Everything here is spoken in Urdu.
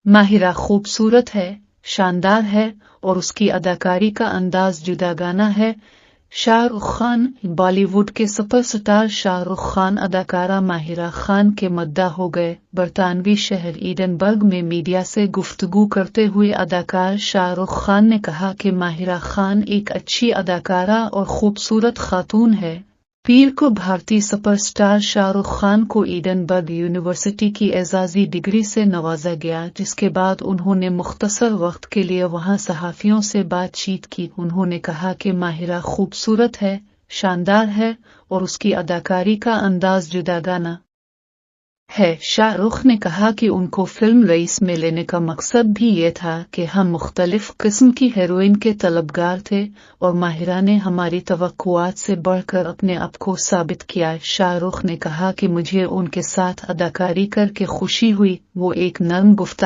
ماہرہ خوبصورت ہے، شاندار ہے اور اس کی اداکاری کا انداز جداگانہ ہے۔ شاہ رخ خان۔ بالی ووڈ کے سپر سٹار شاہ رخ خان اداکارہ ماہرہ خان کے مداح ہو گئے۔ برطانوی شہر ایڈنبرگ میں میڈیا سے گفتگو کرتے ہوئے اداکار شاہ رخ خان نے کہا کہ ماہرہ خان ایک اچھی اداکارہ اور خوبصورت خاتون ہے۔ پیر کو بھارتی سپر سٹار شاہ رخ خان کو ایڈنبرگ یونیورسٹی کی اعزازی ڈگری سے نوازا گیا، جس کے بعد انہوں نے مختصر وقت کے لیے وہاں صحافیوں سے بات چیت کی۔ انہوں نے کہا کہ ماہرہ خوبصورت ہے، شاندار ہے اور اس کی اداکاری کا انداز جداگانہ ہے۔ شاہ رخ نے کہا کہ ان کو فلم رئیس میں لینے کا مقصد بھی یہ تھا کہ ہم مختلف قسم کی ہیروئن کے طلبگار تھے اور ماہرہ نے ہماری توقعات سے بڑھ کر اپنے آپ کو ثابت کیا۔ شاہ رخ نے کہا کہ مجھے ان کے ساتھ اداکاری کر کے خوشی ہوئی، وہ ایک نرم گفتار